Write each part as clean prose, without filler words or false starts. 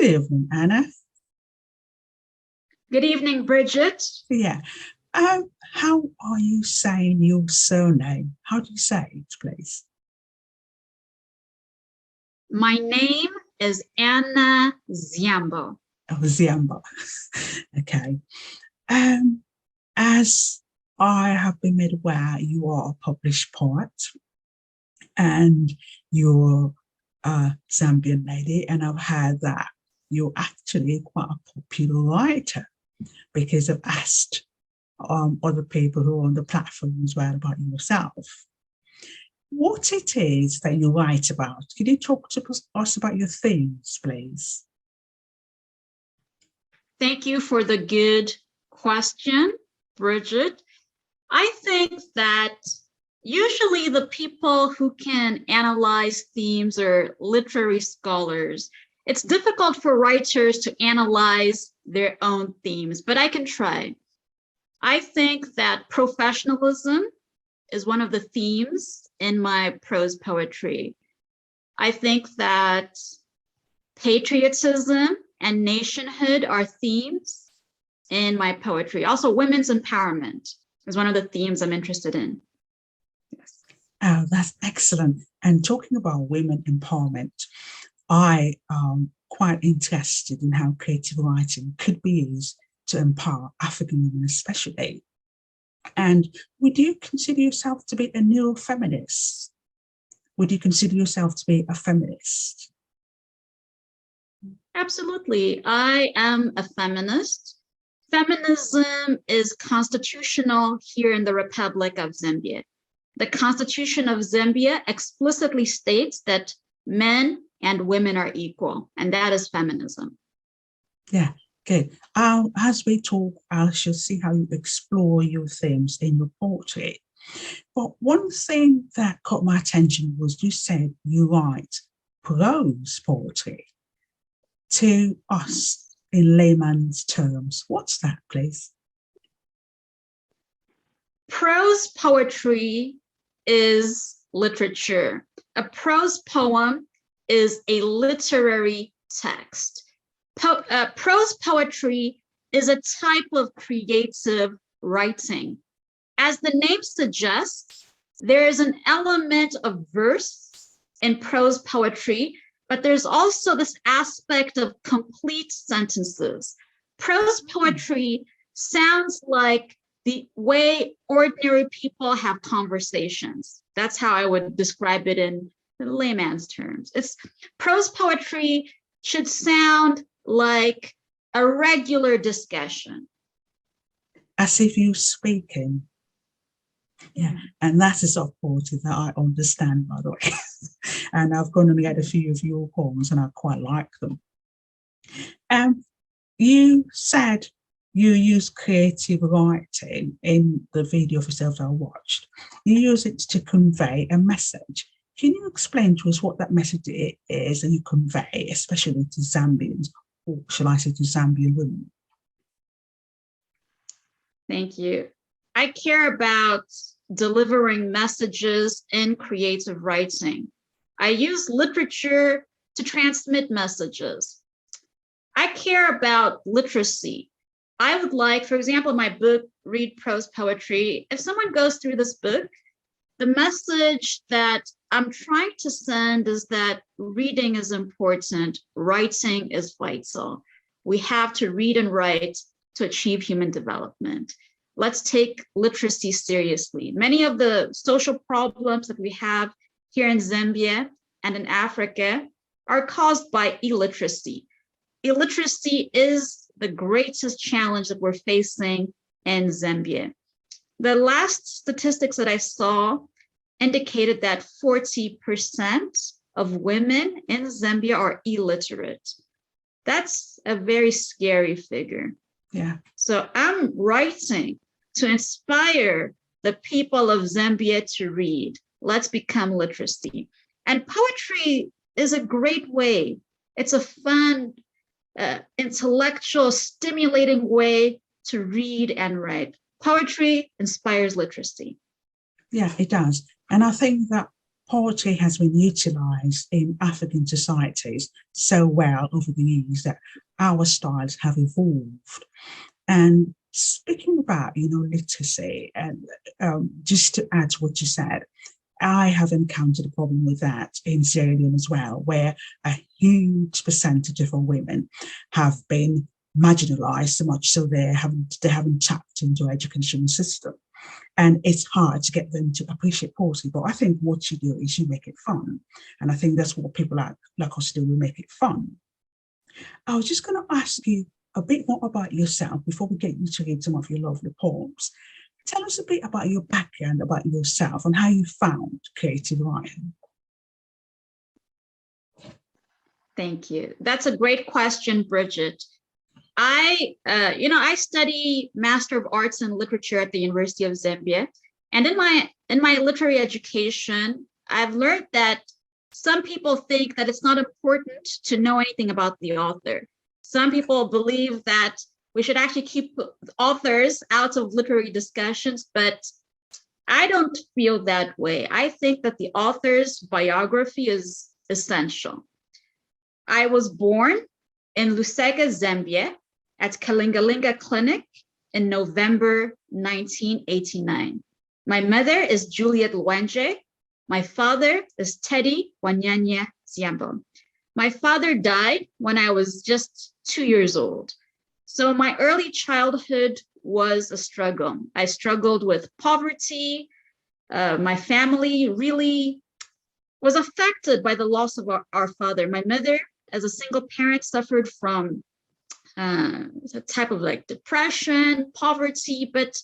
Good evening, Anna. Good evening, Bridgette. Yeah. How are you saying your surname? How do you say it, please? My name is Anna Zgambo. Oh, Zgambo. Okay. As I have been made aware, you are a published poet and you're a Zambian lady, and I've heard that you're actually quite a popular writer because I've asked other people who are on the platform as well about yourself. What it is that you write about? Can you talk to us about your themes, please? Thank you for the good question, Bridgette. I think that usually the people who can analyze themes are literary scholars. It's difficult for writers to analyze their own themes, but I can try. I think that professionalism is one of the themes in my prose poetry. I think that patriotism and nationhood are themes in my poetry. Also, women's empowerment is one of the themes I'm interested in. Yes. Oh, that's excellent. And talking about women empowerment, I am quite interested in how creative writing could be used to empower African women especially. And would you consider yourself to be a neurofeminist? Would you consider yourself to be a feminist? Absolutely. I am a feminist. Feminism is constitutional here in the Republic of Zambia. The Constitution of Zambia explicitly states that men and women are equal, and that is feminism. Yeah, good. As we talk, I shall see how you explore your themes in your poetry. But one thing that caught my attention was you said you write prose poetry. To us, in layman's terms, what's that, please? Prose poetry is literature. A prose poem is a literary text. Prose poetry is a type of creative writing. As the name suggests, there is an element of verse in prose poetry, but there's also this aspect of complete sentences. Prose poetry sounds like the way ordinary people have conversations. That's how I would describe it in layman's terms. Prose poetry should sound like a regular discussion. As if you're speaking. Yeah, and that is sort of poetry that I understand, by the way. And I've gone and read a few of your poems and I quite like them. You said you use creative writing in the video of yourself I watched. You use it to convey a message. Can you explain to us what that message is and you convey, especially to Zambians, or shall I say to Zambian women? Thank you. I care about delivering messages in creative writing. I use literature to transmit messages. I care about literacy. I would like, for example, my book, Read Prose Poetry, if someone goes through this book, the message that I'm trying to send is that reading is important, writing is vital. We have to read and write to achieve human development. Let's take literacy seriously. Many of the social problems that we have here in Zambia and in Africa are caused by illiteracy. Illiteracy is the greatest challenge that we're facing in Zambia. The last statistics that I saw indicated that 40% of women in Zambia are illiterate. That's a very scary figure. Yeah. So I'm writing to inspire the people of Zambia to read. Let's become literacy. And poetry is a great way. It's a fun, intellectual, stimulating way to read and write. Poetry inspires literacy. Yeah, it does. And I think that poetry has been utilised in African societies so well over the years that our styles have evolved. And speaking about, literacy, and just to add to what you said, I have encountered a problem with that in Sierra Leone as well, where a huge percentage of our women have been marginalised so much so they haven't tapped into our education system. And it's hard to get them to appreciate poetry. But I think what you do is you make it fun. And I think that's what people like us do, we make it fun. I was just going to ask you a bit more about yourself before we get you to read some of your lovely poems. Tell us a bit about your background, about yourself, and how you found creative writing. Thank you. That's a great question, Bridgette. I study Master of Arts in Literature at the University of Zambia. And in my literary education, I've learned that some people think that it's not important to know anything about the author. Some people believe that we should actually keep authors out of literary discussions, but I don't feel that way. I think that the author's biography is essential. I was born in Lusaka, Zambia, at Kalingalinga Clinic in November 1989. My mother is Juliet Lwanje. My father is Teddy Wanyanya Zgambo. My father died when I was just 2 years old. So my early childhood was a struggle. I struggled with poverty. My family really was affected by the loss of our father. My mother, as a single parent, suffered from a type of like depression, poverty, but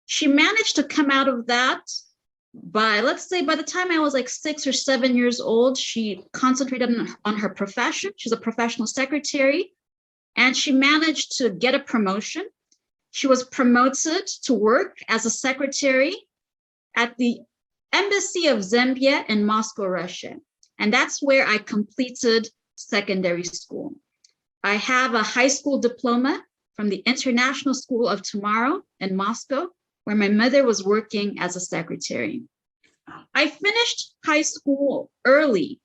she managed to come out of that let's say by the time I was like 6 or 7 years old. She concentrated on her profession. She's a professional secretary, and she managed to get a promotion. She was promoted to work as a secretary at the Embassy of Zambia in Moscow, Russia. And that's where I completed secondary school. I have a high school diploma from the International School of Tomorrow in Moscow, where my mother was working as a secretary. I finished high school early,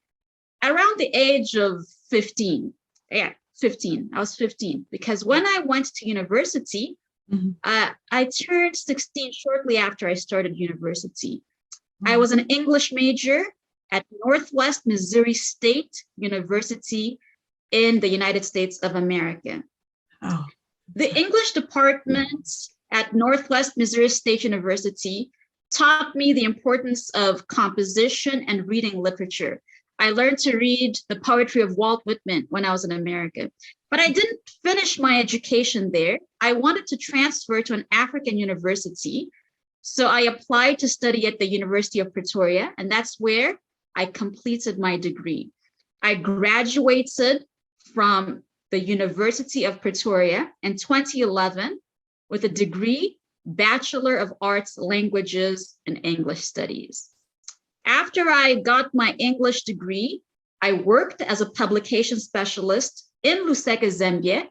around the age of 15. Yeah, 15. I was 15, because when I went to university, I turned 16 shortly after I started university. I was an English major at Northwest Missouri State University in the United States of America. Oh. The English department at Northwest Missouri State University taught me the importance of composition and reading literature. I learned to read the poetry of Walt Whitman when I was in America, but I didn't finish my education there. I wanted to transfer to an African university, so I applied to study at the University of Pretoria, and that's where I completed my degree. I graduated from the University of Pretoria in 2011 with a degree, Bachelor of Arts, Languages, and English Studies. After I got my English degree, I worked as a publication specialist in Lusaka, Zambia,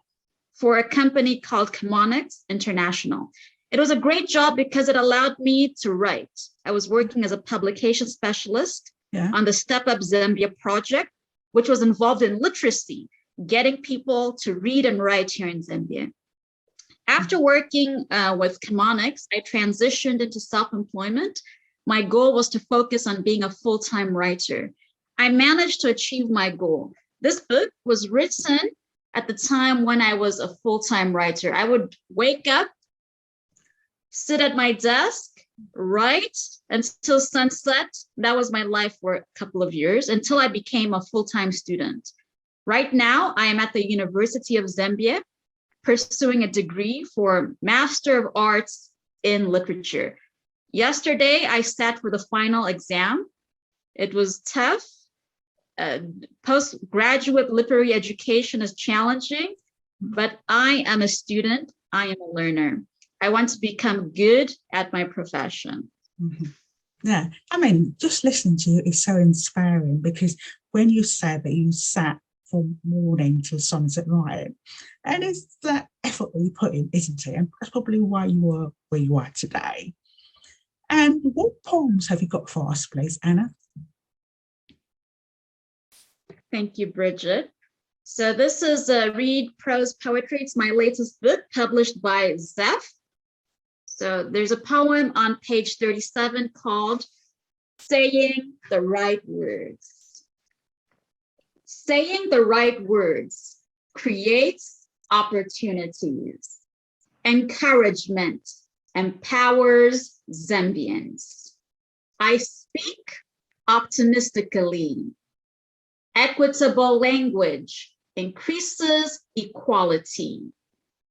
for a company called Chemonics International. It was a great job because it allowed me to write. I was working as a publication specialist on the Step Up Zambia project, which was involved in literacy, getting people to read and write here in Zambia. After working with Chemonics, I transitioned into self-employment. My goal was to focus on being a full-time writer. I managed to achieve my goal. This book was written at the time when I was a full-time writer. I would wake up, sit at my desk, write until sunset. That was my life for a couple of years until I became a full-time student. Right now, I am at the University of Zambia, pursuing a degree for Master of Arts in Literature. Yesterday, I sat for the final exam. It was tough. Postgraduate literary education is challenging, but I am a student. I am a learner. I want to become good at my profession. Mm-hmm. Yeah, I mean, just listening to you is so inspiring, because when you said that you sat from morning till sunset writing, and it's that effort that you put in, isn't it? And that's probably why you are where you are today. And what poems have you got for us, please, Anna? Thank you, Bridgette. So this is Read Prose Poetry. It's my latest book published by Zeph. So there's a poem on page 37 called Saying the Right Words. Saying the right words creates opportunities. Encouragement empowers Zambians. I speak optimistically. Equitable language increases equality.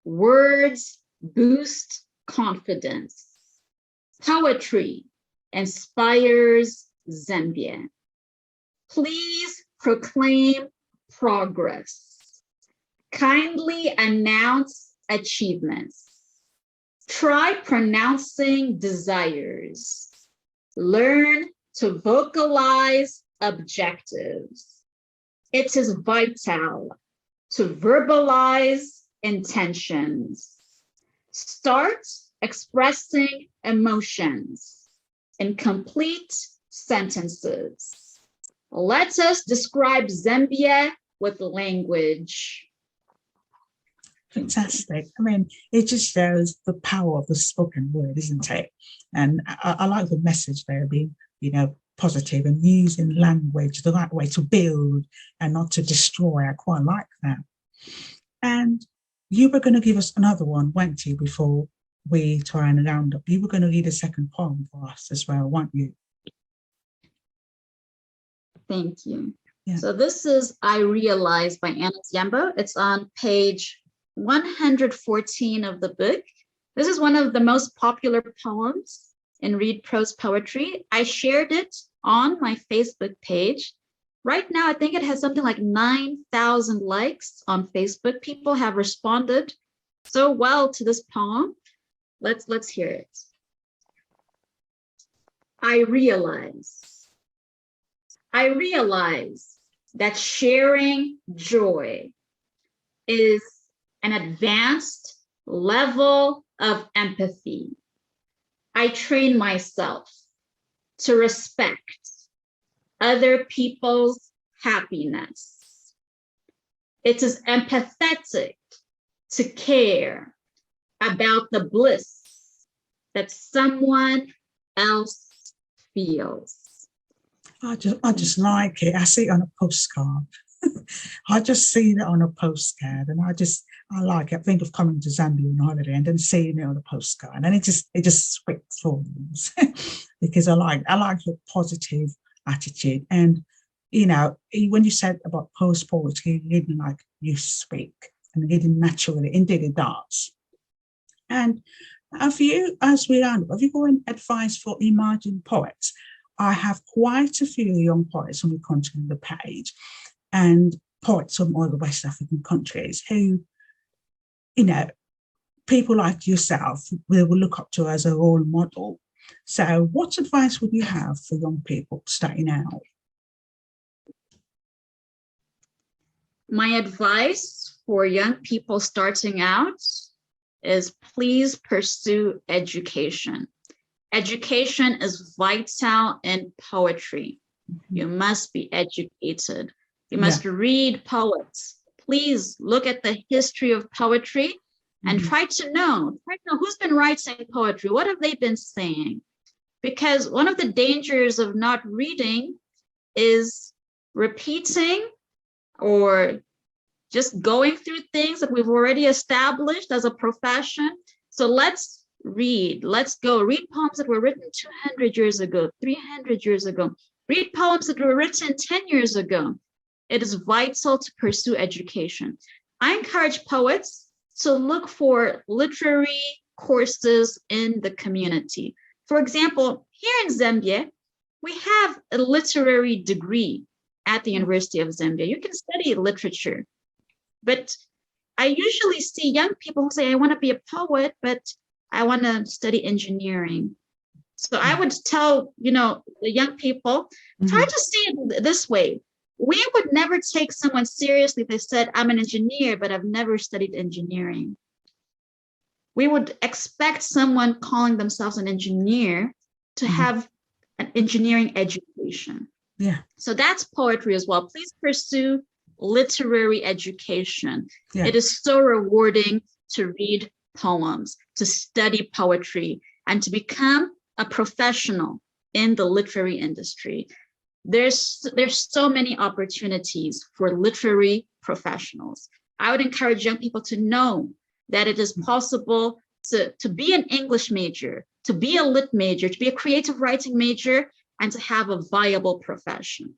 Words boost confidence. Poetry inspires Zambia. Please proclaim progress. Kindly announce achievements. Try pronouncing desires. Learn to vocalize objectives. It is vital to verbalize intentions. Start expressing emotions in complete sentences. Let us describe Zambia with language. Fantastic. I mean, it just shows the power of the spoken word, isn't it? And I like the message there being, positive and using language the right way to build and not to destroy. I quite like that. And you were going to give us another one, weren't you, before we try and round up? You were going to read a second poem for us as well, weren't you? Thank you. Yeah. So this is I Realize by Anna Zgambo. It's on page 114 of the book. This is one of the most popular poems in Read Prose Poetry. I shared it on my Facebook page. Right now, I think it has something like 9,000 likes on Facebook. People have responded so well to this poem. Let's hear it. I realize that sharing joy is an advanced level of empathy. I train myself to respect other people's happiness. It is empathetic to care about the bliss that someone else feels. I just like it. I see it on a postcard. I just seen it on a postcard, and I like it. I think of coming to Zambia on holiday and then seeing it on a postcard, and it just speaks volumes because I like your positive attitude. And when you said about prose poetry, reading like you speak and reading naturally, indeed it does. And have you, as we round up, have you got any advice for emerging poets? I have quite a few young poets on the country on the page, and poets from all the West African countries who, people like yourself will look up to as a role model. So what advice would you have for young people starting out? My advice for young people starting out is please pursue education. Education is vital in poetry. You must be educated. You must read poets. Please look at the history of poetry and try to know who's been writing poetry. What have they been saying? Because one of the dangers of not reading is repeating or just going through things that we've already established as a profession. So let's read. Let's go. Read poems that were written 200 years ago, 300 years ago. Read poems that were written 10 years ago. It is vital to pursue education. I encourage poets to look for literary courses in the community. For example, here in Zambia, we have a literary degree at the University of Zambia. You can study literature, but I usually see young people who say, I want to be a poet, but I want to study engineering. So I would tell, the young people, try to see it this way. We would never take someone seriously if they said, I'm an engineer, but I've never studied engineering. We would expect someone calling themselves an engineer to have an engineering education. Yeah. So that's poetry as well. Please pursue literary education. Yeah. It is so rewarding to read poems, to study poetry, and to become a professional in the literary industry. There's so many opportunities for literary professionals. I would encourage young people to know that it is possible to be an English major, to be a lit major, to be a creative writing major, and to have a viable profession.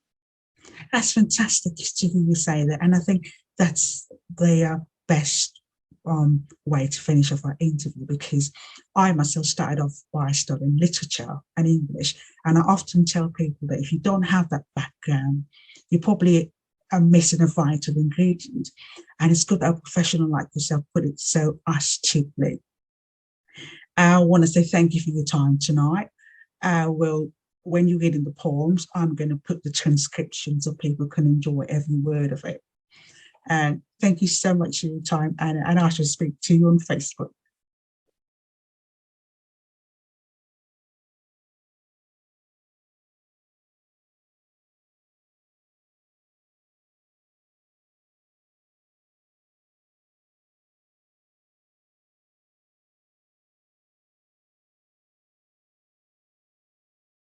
That's fantastic to hear you say that. And I think that's the best way to finish off our interview, because I myself started off by studying literature and English. And I often tell people that if you don't have that background, you probably are missing a vital ingredient. And it's good that a professional like yourself put it so astutely. I want to say thank you for your time tonight. When you read in the poems, I'm going to put the transcriptions so people can enjoy every word of it. And thank you so much for your time, and I shall speak to you on Facebook.